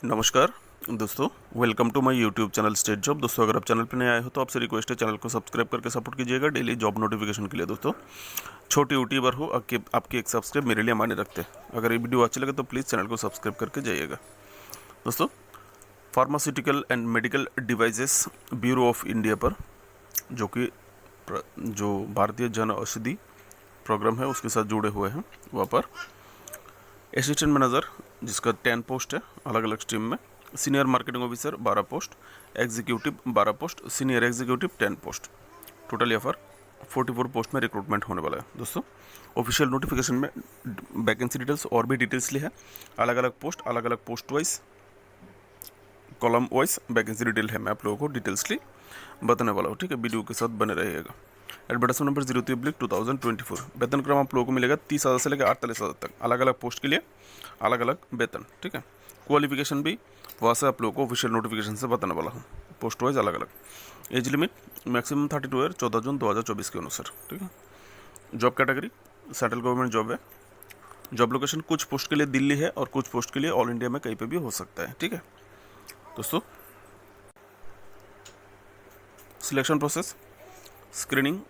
नमस्कार दोस्तों, welcome to my YouTube channel state job. दोस्तों, अगर आप चैनल पर नए आए हो तो आपसे रिक्वेस्ट है चैनल को सब्सक्राइब करके सपोर्ट कीजिएगा डेली जॉब नोटिफिकेशन के लिए। दोस्तों, छोटी यूट्यूबर हो आपकी एक सब्सक्राइब मेरे लिए मायने रखते हैं। अगर ये वीडियो अच्छी लगे तो प्लीज़ चैनल को सब्सक्राइब करके जाइएगा। दोस्तों, pharmaceutical and medical devices bureau of India पर जो भारतीय जन औषधि प्रोग्राम है उसके साथ जुड़े हुए हैं, वहाँ पर असिस्टेंट मैनेजर जिसका 10 पोस्ट है अलग अलग स्ट्रीम में, senior marketing officer 12 post, executive 12 post, senior executive 10 post, total यहाँ पर 44 पोस्ट में रिक्रूटमेंट होने वाला है। दोस्तों, ऑफिशियल नोटिफिकेशन में वैकेंसी डिटेल्स और भी डिटेल्स ली है, अलग अलग post wise column wise vacancy detail है। मैं आप लोगों को डिटेल्सली बताने वाला हूँ, ठीक है। वीडियो के साथ बने रहिएगा। Advertisement number 03/2024। वेतन क्रम आप लोगों को मिलेगा 30,000 से लेकर 48,000 तक, अलग अलग पोस्ट के लिए अलग अलग वेतन, ठीक है। क्वालिफिकेशन भी वहाँ से आप लोगों को ऑफिशियल नोटिफिकेशन से बताने वाला हूँ, पोस्ट वाइज अलग अलग। एज लिमिट मैक्सिमम 32 ईयर 14 जून 2024 के अनुसार, ठीक है। Job category central government job है। जॉब लोकेशन कुछ पोस्ट के लिए दिल्ली है और कुछ पोस्ट के लिए ऑल इंडिया में कहीं पर भी हो सकता है, ठीक है। दोस्तों, सिलेक्शन प्रोसेस, स्क्रीनिंग,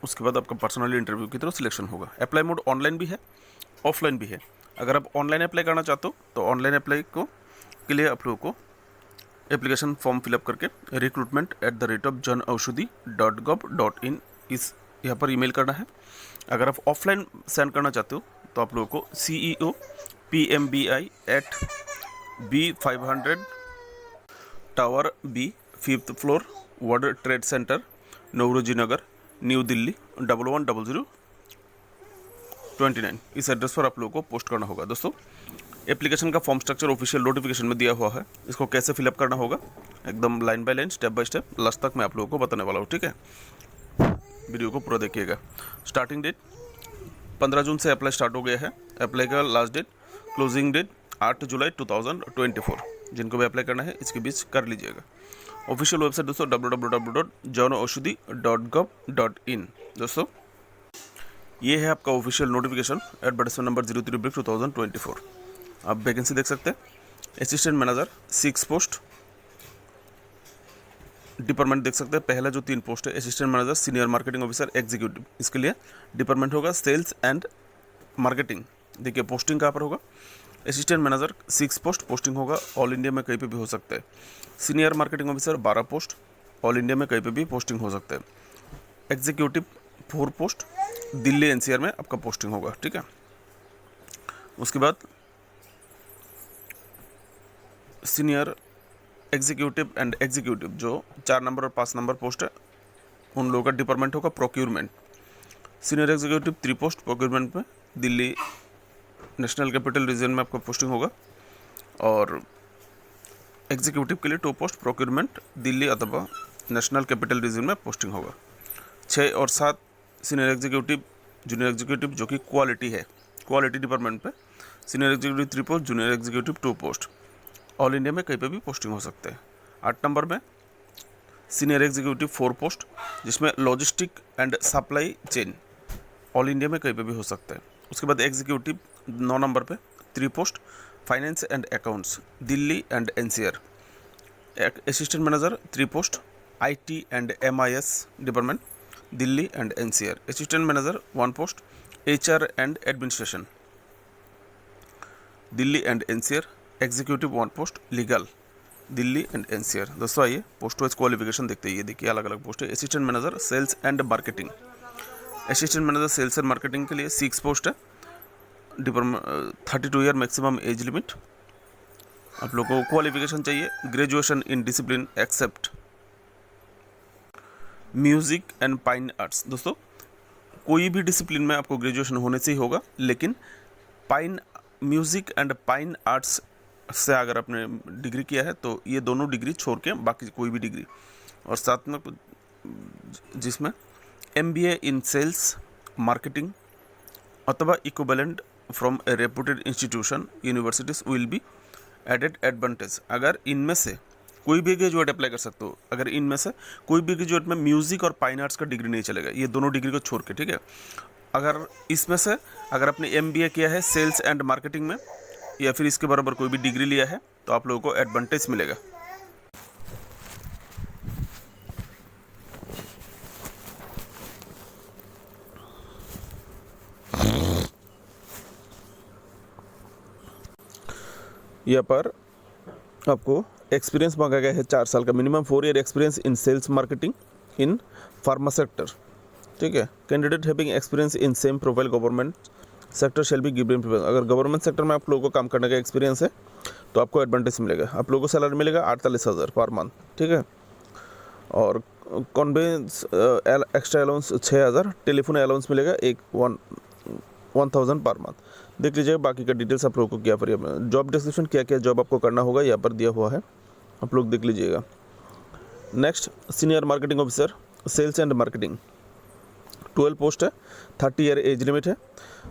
उसके बाद आपका पर्सनल इंटरव्यू की तरफ सिलेक्शन होगा। अप्लाई मोड ऑनलाइन भी है, ऑफलाइन भी है। अगर आप ऑनलाइन अप्लाई करना चाहते हो तो ऑनलाइन अप्लाई के लिए आप लोगों को एप्लीकेशन फॉर्म फिलअप करके recruitment@janaushadhi.gov.in इस यहाँ पर ईमेल करना है। अगर आप ऑफलाइन सेंड करना चाहते हो तो आप लोगों को CEO PMBI@B500 tower B 5th floor world trade center Naoroji Nagar new Delhi 110029 इस एड्रेस पर आप लोगों को पोस्ट करना होगा। दोस्तों, एप्लीकेशन का फॉर्म स्ट्रक्चर ऑफिशियल नोटिफिकेशन में दिया हुआ है। इसको कैसे फिलअप करना होगा एकदम line by line step by step last तक मैं आप लोगों को बताने वाला हूँ, ठीक है। वीडियो को पूरा देखिएगा। स्टार्टिंग डेट 15 जून से अप्लाई स्टार्ट हो गया है। अप्लाई का लास्ट डेट क्लोजिंग डेट 8 जुलाई 2024। जिनको भी अप्लाई करना है इसके बीच कर लीजिएगा। ऑफिशियल वेबसाइट दोस्तों www.janaushadhi.gov.in। दोस्तों, ये है आपका ऑफिशियल नोटिफिकेशन एडवर्टाइजमेंट नंबर 03/2024। आप वैकेंसी देख सकते हैं। असिस्टेंट मैनेजर 6 पोस्ट, डिपार्टमेंट देख सकते हैं। पहला जो 3 पोस्ट है assistant manager, senior marketing officer, executive, इसके लिए डिपार्टमेंट होगा सेल्स एंड मार्केटिंग। देखिए पोस्टिंग कहाँ पर होगा। असिस्टेंट मैनेजर 6 पोस्ट, पोस्टिंग होगा ऑल इंडिया में कहीं पे भी हो सकता है। Senior marketing officer 12 post, all India में कहीं पे भी पोस्टिंग हो सकता है। एग्जीक्यूटिव 4 पोस्ट, दिल्ली NCR में आपका पोस्टिंग होगा, ठीक है। उसके बाद सीनियर एग्जीक्यूटिव एंड एग्जीक्यूटिव जो 4 नंबर और 5 नंबर पोस्ट है उन लोगों का डिपार्टमेंट होगा procurement. Senior executive 3 post procurement में दिल्ली नेशनल कैपिटल रीजन में आपका पोस्टिंग होगा। और एग्जीक्यूटिव के लिए 2 पोस्ट प्रोक्यूरमेंट दिल्ली अथवा नेशनल कैपिटल रीजन में पोस्टिंग होगा। 6 और 7 सीनियर एग्जीक्यूटिव जूनियर एग्जीक्यूटिव जो कि क्वालिटी है, क्वालिटी डिपार्टमेंट पे senior executive 3 post, junior executive 2 post, all India में कहीं पे भी पोस्टिंग हो सकते हैं। 8 नंबर में सीनियर एग्जीक्यूटिव 4 पोस्ट जिसमें logistic and supply chain, all India में कहीं पे भी हो सकता है। उसके बाद एग्जीक्यूटिव 9 नंबर पे 3 post, finance and accounts Delhi and NCR। Assistant manager 3 post, IT and MIS department Delhi and NCR। Assistant manager 1 post, HR and administration Delhi and NCR। Executive 1 post, legal Delhi and NCR। दोस्तों, आइए पोस्ट वाइज क्वालिफिकेशन देखते हैं। ये देखिए अलग अलग post है। Assistant manager sales and marketing, assistant manager sales and marketing के लिए 6 पोस्ट है। 32 ईयर मैक्सिमम एज लिमिट। आप लोगों को क्वालिफिकेशन चाहिए graduation in discipline except music and fine arts. दोस्तों, कोई भी डिसिप्लिन में आपको ग्रेजुएशन होने से ही होगा, लेकिन म्यूजिक एंड फाइन आर्ट्स से अगर आपने डिग्री किया है तो ये दोनों डिग्री छोड़ के बाकी कोई भी डिग्री, और साथ में जिसमें MBA इन सेल्स मार्केटिंग अथवा equivalent from a reputed institution universities will be added advantage. अगर इनमें से कोई भी ग्रेजुएट अप्लाई कर सकते हो। अगर इनमें से कोई भी ग्रेजुएट में म्यूजिक और फाइन आर्ट्स का डिग्री नहीं चलेगा, ये दोनों डिग्री को छोड़ के, ठीक है। अगर इसमें से अगर आपने MBA किया है सेल्स एंड मार्केटिंग में या फिर इसके बराबर कोई भी डिग्री लिया है तो आप लोगों को एडवांटेज मिलेगा। यहाँ पर आपको एक्सपीरियंस मांगा गया है 4 साल का, minimum 4 year experience in sales marketing in pharma sector. ठीक है, candidate having experience in same profile government sector shall be given preference. अगर गवर्नमेंट सेक्टर में आप लोगों को काम करने का एक्सपीरियंस है तो आपको एडवांटेज मिलेगा। आप लोगों को सैलरी मिलेगा 48,000 पर मंथ। ठीक है, और conveyance extra allowance 6,000, telephone allowance मिलेगा 1,000 पर मंथ। देख लीजिए बाकी का डिटेल्स आप लोगों को क्या पर जॉब डिस्क्रिप्शन क्या क्या जॉब आपको करना होगा यहाँ पर दिया हुआ है, आप लोग देख लीजिएगा। Next, senior marketing officer sales and marketing, 12 post है, 30 ईयर एज लिमिट है।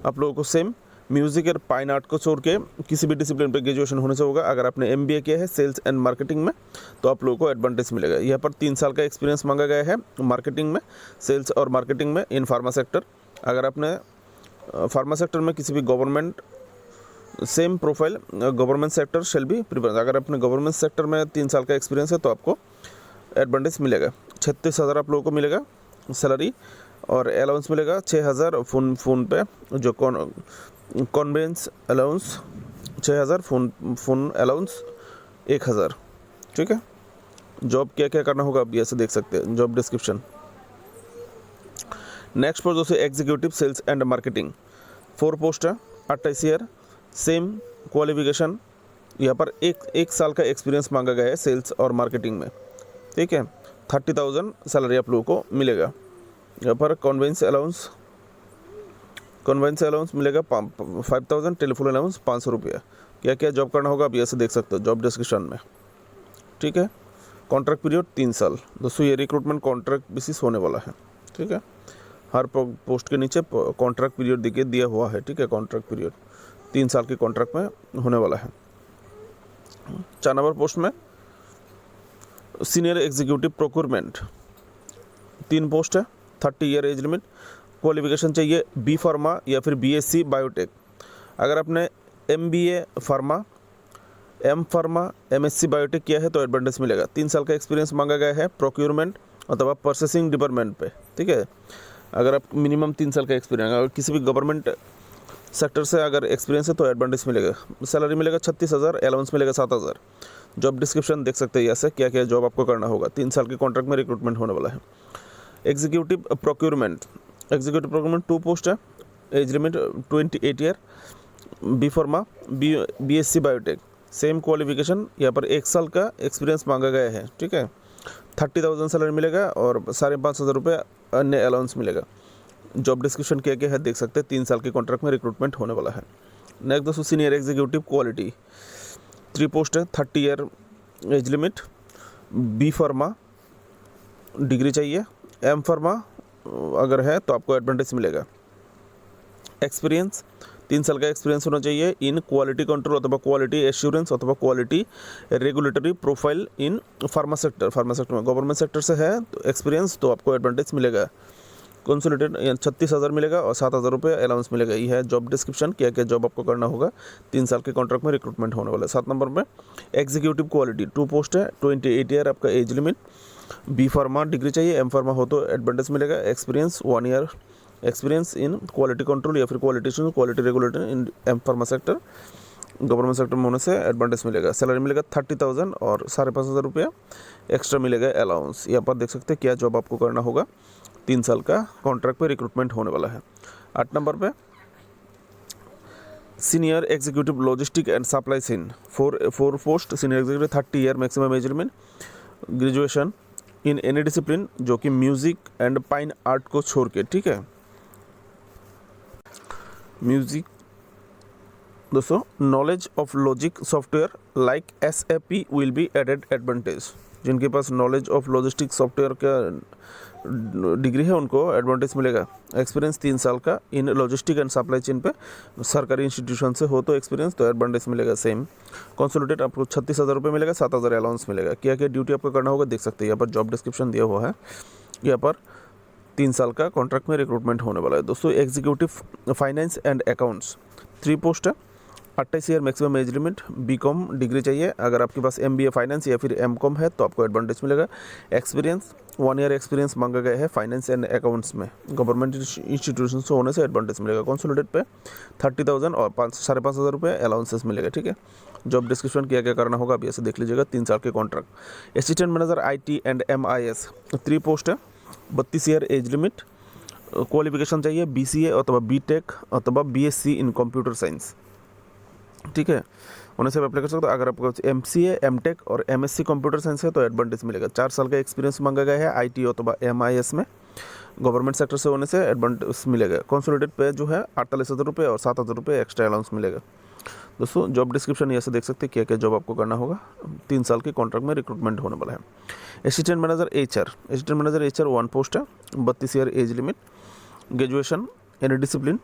आप लोगों को सेम म्यूजिक और फाइन आर्ट को छोड़ के किसी भी डिसिप्लिन पे ग्रेजुएशन होने से होगा। अगर आपने MBA किया है सेल्स एंड मार्केटिंग में तो आप लोगों को एडवांटेज मिलेगा। यहाँ पर 3 साल का एक्सपीरियंस मांगा गया है मार्केटिंग में, सेल्स और मार्केटिंग में इन फार्मा सेक्टर। अगर आपने फार्मा सेक्टर में किसी भी government same profile government sector shall B preference. अगर अपने गवर्नमेंट सेक्टर में 3 साल का एक्सपीरियंस है तो आपको एडवांटेज मिलेगा। 36,000 आप लोगों को मिलेगा सैलरी, और अलाउंस मिलेगा 6,000 फ़ोन पे, जो कॉन्वेंस अलाउंस 6,000, फ़ोन अलाउंस 1,000। ठीक है, जॉब क्या क्या करना होगा आप ऐसे देख सकते हैं जॉब डिस्क्रिप्शन। नेक्स्ट पोस्ट दोस्तों executive sales and marketing, 4 post है, 28 ईयर, सेम क्वालिफिकेशन। यहाँ पर एक साल का एक्सपीरियंस मांगा गया है सेल्स और मार्केटिंग में। ठीक है, 30,000 सैलरी आप लोगों को मिलेगा। यहाँ पर कॉन्वेंस अलाउंस मिलेगा 5,000, टेलीफोन अलाउंस 500 रुपया। क्या क्या जॉब करना होगा आप ऐसे देख सकते हो जॉब डिस्क्रिप्शन में। ठीक है, कॉन्ट्रैक्ट पीरियड 3 साल। दोस्तों ये रिक्रूटमेंट कॉन्ट्रैक्ट बेसिस होने वाला है। ठीक है, हर पोस्ट के नीचे कॉन्ट्रैक्ट पीरियड देखिए दिया हुआ है। ठीक है, कॉन्ट्रैक्ट पीरियड 3 साल के कॉन्ट्रैक्ट में होने वाला है। 4 नंबर पोस्ट में सीनियर एग्जीक्यूटिव प्रोक्योरमेंट, 3 पोस्ट है, 30 ईयर एज लिमिट, क्वालिफिकेशन चाहिए बी फार्मा या फिर BSc बायोटेक। अगर आपने MBA pharma, M pharma, MSc biotech किया है तो एडवांटेज मिलेगा। 3 साल का एक्सपीरियंस मांगा गया है प्रोक्योरमेंट अथवा परचेसिंग डिपार्टमेंट पे। ठीक है, अगर आप मिनिमम 3 साल का एक्सपीरियंस, अगर किसी भी गवर्नमेंट सेक्टर से अगर एक्सपीरियंस है तो एडवांटेज मिलेगा। सैलरी मिलेगा 36,000, अलाउंस मिलेगा 7,000। जॉब डिस्क्रिप्शन देख सकते हैं ऐसे क्या क्या जॉब आपको करना होगा। 3 साल के कॉन्ट्रैक्ट में रिक्रूटमेंट होने वाला है। एग्जीक्यूटिव प्रोक्योरमेंट 2 पोस्ट है, age limit 28 year, B pharma, BSc biotech, same qualification. यहाँ पर 1 साल का एक्सपीरियंस मांगा गया है। ठीक है, 30,000 सैलरी मिलेगा और 5,500 रुपये अन्य अलाउंस मिलेगा। जॉब डिस्क्रिप्शन क्या क्या है देख सकते हैं। 3 साल के कॉन्ट्रैक्ट में रिक्रूटमेंट होने वाला है। नेक्स्ट दोस्तों सीनियर एग्जीक्यूटिव क्वालिटी, 3 पोस्ट है, 30 year age limit, B pharma degree चाहिए, M फार्मा अगर है तो आपको एडवांटेज मिलेगा। एक्सपीरियंस 3 साल का एक्सपीरियंस होना चाहिए इन क्वालिटी कंट्रोल अथवा क्वालिटी एश्योरेंस अथवा quality regulatory profile in pharma sector. में गवर्नमेंट सेक्टर से है तो एक्सपीरियंस तो आपको एडवांटेज मिलेगा। कंसोलिडेटेड 36,000 मिलेगा और 7,000 रुपये अलाउंस मिलेगा। ये है जॉब डिस्क्रिप्शन, क्या क्या जॉब आपको करना होगा। 3 साल के कॉन्ट्रैक्ट में रिक्रूटमेंट होने वाला है। 7 नंबर में एग्जीक्यूटिव क्वालिटी, 2 पोस्ट है, 28 ईयर आपका age limit, B pharma degree चाहिए, M फार्मा हो तो एडवांटेज मिलेगा। Experience 1 year experience in quality control या फिर quality regulator in M pharma sector, government sector में होने से एडवांटेज मिलेगा। सैलरी मिलेगा 30,000 और 5,500 रुपया एक्स्ट्रा मिलेगा अलाउंस। यहाँ पर देख सकते हैं क्या जॉब आपको करना होगा। 3 साल का कॉन्ट्रैक्ट पे रिक्रूटमेंट होने वाला है। 8 नंबर पे senior executive logistic and supply chain, 4 post, senior executive 30 year maximum age limit, graduation in any discipline जो कि म्यूजिक एंड फाइन आर्ट को छोड़ के। ठीक है, म्यूजिक दोस्तों knowledge of logic software like SAP will be added advantage. जिनके पास नॉलेज ऑफ लॉजिस्टिक सॉफ्टवेयर का डिग्री है उनको एडवांटेज मिलेगा। एक्सपीरियंस 3 साल का in logistic and supply chain पे सरकारी इंस्टीट्यूशन से हो तो एक्सपीरियंस तो एडवांटेज मिलेगा। सेम कंसोलिडेट आपको 36,000 रुपये मिलेगा, 7,000 अलाउंस मिलेगा। क्या क्या ड्यूटी आपको करना होगा देख सकते हैं। यहाँ पर जॉब डिस्क्रिप्शन दिया हुआ है। यहाँ पर 3 साल का कॉन्ट्रैक्ट में रिक्रूटमेंट होने वाला है। दोस्तों executive finance and accounts, 3 post है, 28 year maximum age limit, BCom degree चाहिए। अगर आपके पास MBA फाइनेंस या फिर MCOM है तो आपको एडवांटेज मिलेगा। एक्सपीरियंस 1 ईयर एक्सपीरियंस मांगा गया है फाइनेंस एंड अकाउंट्स में, गवर्नमेंट इंस्टीट्यूशन से होने से एडवांटेज मिलेगा। कंसोलिडेट पे 30,000 और 5,500 रुपये अलाउंसेस मिलेगा, ठीक है। जॉब डिस्क्रिप्शन क्या क्या करना होगा अभी ऐसे देख लीजिएगा। 3 साल के contract. Assistant manager IT and MIS 3 post है। 32 ईयर एज लिमिट, क्वालिफिकेशन चाहिए BCA अथवा BTech अथवा BSc इन कंप्यूटर साइंस, ठीक है। उन्हें से अप्लाई कर सकते हो। अगर आपको MCA MTech और MSc कंप्यूटर साइंस है तो एडवांटेज मिलेगा। 4 साल का एक्सपीरियंस मांगा गया है IT अथवा MIS में, गवर्नमेंट सेक्टर से होने से एडवांटेज मिलेगा। कंसोलिडेट पे जो है 48,000 रुपये और 7,000 रुपये एक्स्ट्रा अलाउंस मिलेगा। दोस्तों जॉब डिस्क्रिप्शन यहाँ से देख सकते हैं क्या क्या जॉब आपको करना होगा। 3 साल के कॉन्ट्रैक्ट में रिक्रूटमेंट होने वाला है। असिस्टेंट मैनेजर HR 1 पोस्ट है। 32 year age limit, graduation any discipline,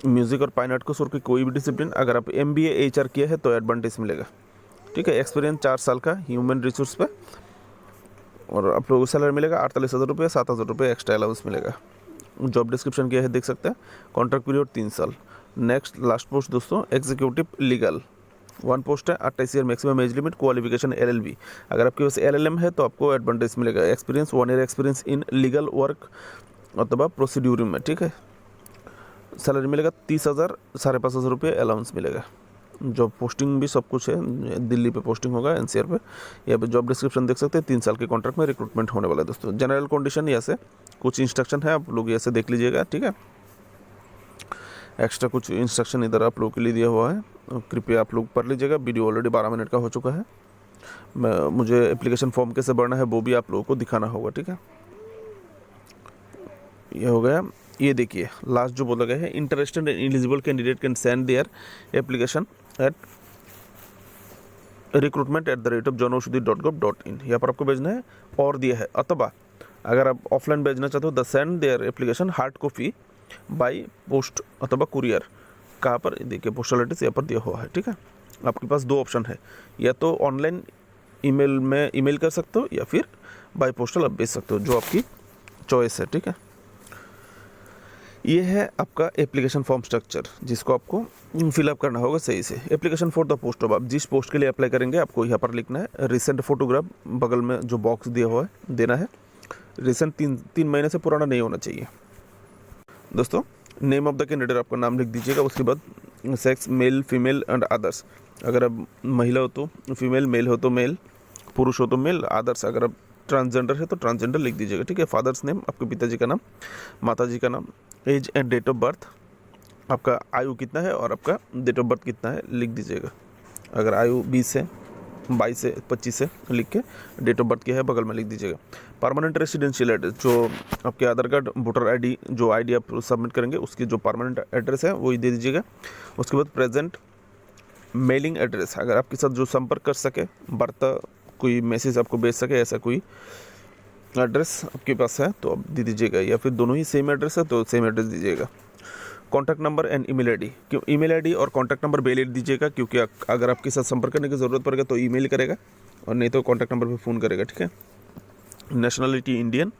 music और फाइन आर्ट को छोड़ के कोई भी डिसिप्लिन। अगर आप MBA HR किया है तो एडवांटेज मिलेगा, ठीक है। एक्सपीरियंस 4 साल का ह्यूमन रिसोर्स पे, और आप लोगों को सैलरी मिलेगा 48,000 रुपये, 7,000 रुपये एक्स्ट्रा अलाउंस मिलेगा। जॉब डिस्क्रिप्शन क्या है देख सकते हैं। कॉन्ट्रैक्ट पीरियड 3 साल। नेक्स्ट लास्ट पोस्ट दोस्तों एग्जीक्यूटिव लीगल 1 पोस्ट है। 28 year maximum age limit, qualification LLB। अगर आपके पास LLM है तो आपको एडवांटेज मिलेगा। Experience 1 year experience in legal work अथवा प्रोसीड्यूर में, ठीक है। सैलरी मिलेगा 30,000, 5,500 रुपये अलाउंस मिलेगा। जॉब पोस्टिंग भी सब कुछ है, दिल्ली पे पोस्टिंग होगा NCR पे। यहाँ पे जॉब डिस्क्रिप्शन देख सकते हैं। 3 साल के कॉन्ट्रैक्ट में रिक्रूटमेंट होने वाला है दोस्तों। जनरल कंडीशन यहाँ से कुछ इंस्ट्रक्शन है, आप लोग यहाँ से देख लीजिएगा, ठीक है। एक्स्ट्रा कुछ इंस्ट्रक्शन इधर आप लोग के लिए दिया हुआ है, कृपया आप लोग पढ़ लीजिएगा। वीडियो ऑलरेडी 12 मिनट का हो चुका है। मुझे एप्लीकेशन फॉर्म कैसे भरना है वो भी आप लोगों को दिखाना होगा, ठीक है। ये हो गया। ये देखिए लास्ट जो बोला गया है, interested and eligible candidate can send their application at recruitment@johnaushadhi.gov.in। यहाँ पर आपको भेजना है और दिया है। अथवा अगर आप ऑफलाइन भेजना चाहते हो the send their application hard copy by post अथवा कुरियर। कहाँ पर देखिए पोस्टल एड्रेस यहाँ पर दिया हुआ है, ठीक है। आपके पास 2 ऑप्शन है, या तो ऑनलाइन ईमेल में ईमेल कर सकते हो या फिर बाय पोस्टल आप भेज सकते हो, जो आपकी चॉइस है, ठीक है। ये है आपका एप्लीकेशन फॉर्म स्ट्रक्चर, जिसको आपको फिलअप करना होगा सही से। Application for the post of, आप जिस पोस्ट के लिए अप्लाई करेंगे आपको यहाँ पर लिखना है। रिसेंट फोटोग्राफ बगल में जो बॉक्स दिया हुआ है देना है। रिसेंट 3 महीने से पुराना नहीं होना चाहिए दोस्तों। नेम ऑफ द कैंडिडेट आपका नाम लिख दीजिएगा। उसके बाद sex male female and others. अगर आप महिला हो तो फीमेल, मेल हो तो मेल, पुरुष हो तो मेल, अदर्स अगर आप ट्रांसजेंडर है तो ट्रांसजेंडर लिख दीजिएगा, ठीक है। फादर्स नेम, आपके पिताजी का नाम, माताजी का नाम, age and date of birth, आपका आयु कितना है और आपका डेट ऑफ बर्थ कितना है लिख दीजिएगा। अगर आयु 20 से 22 से 25 से लिख के डेट ऑफ बर्थ क्या है बगल में लिख दीजिएगा। परमानेंट रेसिडेंशियल एड्रेस, जो आपके आधार कार्ड वोटर ID जो ID आप सबमिट करेंगे उसकी जो परमानेंट एड्रेस है वही दे दीजिएगा। उसके बाद प्रेजेंट मेलिंग एड्रेस, अगर आपके साथ जो संपर्क कर सके, वार्ता कोई मैसेज आपको भेज सके, ऐसा कोई एड्रेस आपके पास है तो आप दे दीजिएगा, या फिर दोनों ही सेम एड्रेस है तो सेम एड्रेस दीजिएगा। Contact number and email ID, क्यों ईमेल ID और कॉन्टैक्ट नंबर वैलिड दीजिएगा, क्योंकि अगर आपके साथ संपर्क करने की ज़रूरत पड़ेगा तो ईमेल करेगा और नहीं तो कॉन्टैक्ट नंबर पे फ़ोन करेगा, ठीक है। Nationality Indian.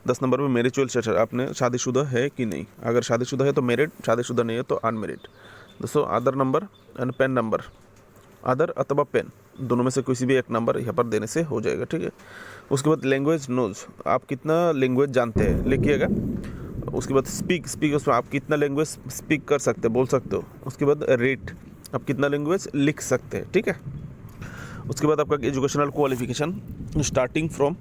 10 नंबर में मैरिजुअल स्टेटस, आपने शादीशुदा है कि नहीं। अगर शादीशुदा है तो मैरिड, शादीशुदा नहीं है तो अनमेरिड। दोस्तों आधार नंबर एंड पेन नंबर, आधार अथवा पेन दोनों में से किसी भी एक नंबर यहाँ पर देने से हो जाएगा, ठीक है। उसके बाद लैंग्वेज नोज, आप कितना लैंग्वेज जानते हैं लिखिएगा। उसके बाद स्पीक उसमें आप कितना लैंग्वेज स्पीक कर सकते हैं, बोल सकते हो। उसके बाद रेट, आप कितना लैंग्वेज लिख सकते हैं, ठीक है। उसके बाद आपका educational qualification starting from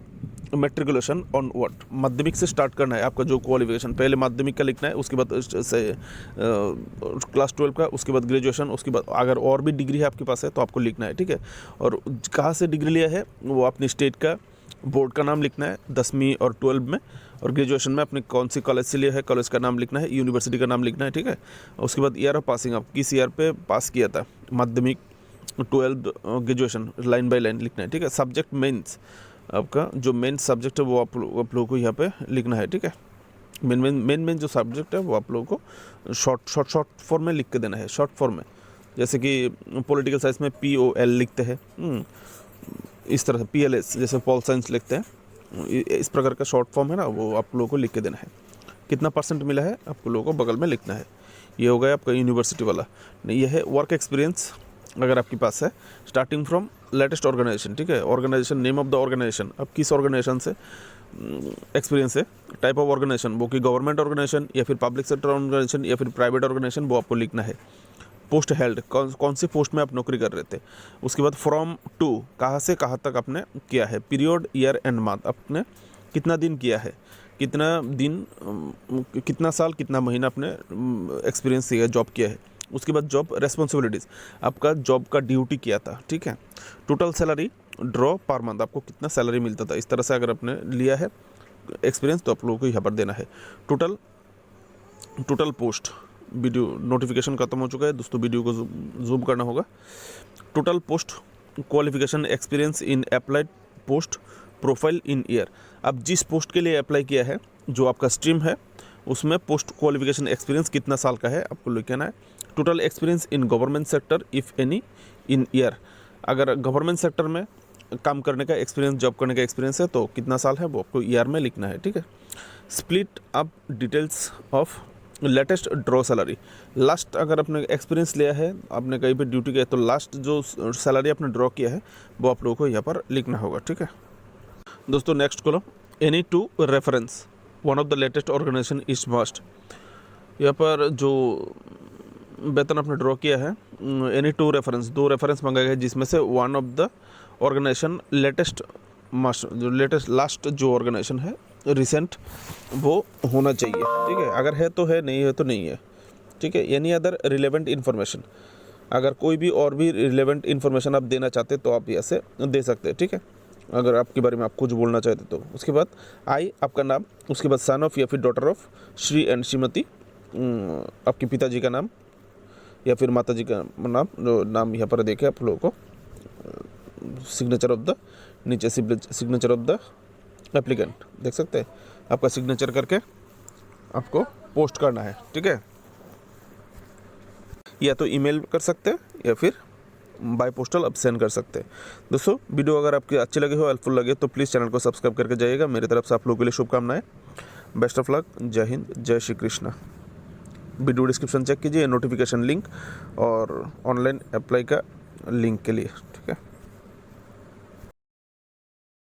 matriculation on what, माध्यमिक से स्टार्ट करना है आपका जो क्वालिफिकेशन, पहले माध्यमिक का लिखना है, उसके बाद से क्लास 12 का, उसके बाद ग्रेजुएशन, उसके बाद अगर और भी डिग्री है आपके पास है तो आपको लिखना है, ठीक है। और कहाँ से डिग्री लिया है वो अपनी स्टेट का बोर्ड का नाम लिखना है 10वीं और 12 में, और ग्रेजुएशन में अपने कौन सी कॉलेज से लिया है कॉलेज का नाम लिखना है, यूनिवर्सिटी का नाम लिखना है, ठीक है। उसके बाद ईयर ऑफ पासिंग, आप किस ईयर पे पास किया था, माध्यमिक 12 ग्रेजुएशन लाइन बाय लाइन लिखना है, ठीक है। सब्जेक्ट मेंस, आपका जो मेन सब्जेक्ट है वो आप लोगों को यहाँ पे लिखना है, ठीक है। मेन जो सब्जेक्ट है वो आप लोगों को शॉर्ट फॉर्म में लिख के देना है, शॉर्ट फॉर्म में। जैसे कि पॉलिटिकल साइंस में POL लिखते हैं, इस तरह से PLS जैसे पॉल साइंस लिखते हैं, इस प्रकार का शॉर्ट फॉर्म है ना, वो आप लोगों को लिख के देना है। कितना % मिला है आपको लोगों को बगल में लिखना है। ये हो गया आपका यूनिवर्सिटी वाला। नहीं, ये है वर्क एक्सपीरियंस अगर आपके पास है, स्टार्टिंग फ्रॉम लेटेस्ट ऑर्गेनाइजेशन, ठीक है। Organisation, name of the organisation, अब किस ऑर्गेनाइजेशन से एक्सपीरियंस है, टाइप ऑफ ऑर्गेनाइजेशन, वो कि गवर्नमेंट ऑर्गेनाइजेशन या फिर पब्लिक सेक्टर ऑर्गेनाइजेशन या फिर प्राइवेट ऑर्गेनाइजेशन, वो आपको लिखना है। पोस्ट हेल्ड, कौन सी पोस्ट में आप नौकरी कर रहे थे। उसके बाद फ्रॉम टू, कहाँ से कहाँ तक आपने किया है। पीरियड, ईयर एंड मंथ, आपने कितना दिन किया है, कितना दिन, कितना साल, कितना महीना आपने एक्सपीरियंस किया, जॉब किया है। उसके बाद जॉब रेस्पॉन्सिबिलिटीज़, आपका जॉब का ड्यूटी किया था, ठीक है। Total salary draw per month, आपको कितना सैलरी मिलता था। इस तरह से अगर आपने लिया है एक्सपीरियंस तो आप लोगों को यहाँ पर देना है। टोटल पोस्ट, वीडियो नोटिफिकेशन खत्म हो चुका है दोस्तों, वीडियो को जूम करना होगा। Total post, qualification, experience in applied post, profile in year, आप जिस पोस्ट के लिए अप्लाई किया है, जो आपका स्ट्रीम है, उसमें पोस्ट क्वालिफिकेशन एक्सपीरियंस कितना साल का है आपको लिखना है। Total experience in government sector if any in year, अगर गवर्नमेंट सेक्टर में काम करने का एक्सपीरियंस, जॉब करने का एक्सपीरियंस है तो कितना साल है वो आपको ईयर में लिखना है, ठीक है। Split up details of latest draw salary, last अगर आपने एक्सपीरियंस लिया है, आपने कहीं पे ड्यूटी किया है, तो लास्ट जो सैलरी आपने ड्रॉ किया है वो आप लोगों को यहाँ पर लिखना होगा, ठीक है दोस्तों। Next column, any two reference one of the latest organisation is must, यहाँ पर जो वेतन आपने ड्रॉ किया है, एनी टू रेफरेंस, दो रेफरेंस मांगा गया है, जिसमें से one of the organisation latest must, जो लेटेस्ट लास्ट जो ऑर्गेनाइजेशन है रिसेंट, वो होना चाहिए, ठीक है। अगर है तो है, नहीं है तो नहीं है, ठीक है। एनी अदर रिलेवेंट इन्फॉर्मेशन, अगर कोई भी और भी रिलेवेंट इन्फॉर्मेशन आप देना चाहते तो आप ऐसे दे सकते हैं, ठीक है। अगर आपके बारे में आप कुछ बोलना चाहते तो। उसके बाद आई, आपका नाम, उसके बाद सन ऑफ या फिर daughter of, Shri and Shrimati, आपके पिताजी का नाम या फिर माताजी का नाम, जो नाम यहाँ पर देखे आप लोगों को। सिग्नेचर ऑफ द, नीचे सिग्नेचर ऑफ द एप्लीकेंट देख सकते हैं, आपका सिग्नेचर करके आपको पोस्ट करना है, ठीक है। या तो ईमेल कर सकते हैं या फिर बाय पोस्टल आप सेंड कर सकते हैं। दोस्तों वीडियो अगर आपकी अच्छी लगे हो, हेल्पफुल लगे तो प्लीज़ चैनल को सब्सक्राइब करके जाइएगा। मेरी तरफ से आप लोगों के लिए शुभकामनाएं। बेस्ट ऑफ लक, जय हिंद, जय Shri Krishna. Video description check कीजिए, नोटिफिकेशन लिंक और ऑनलाइन अप्लाई का लिंक के लिए, ठीक है।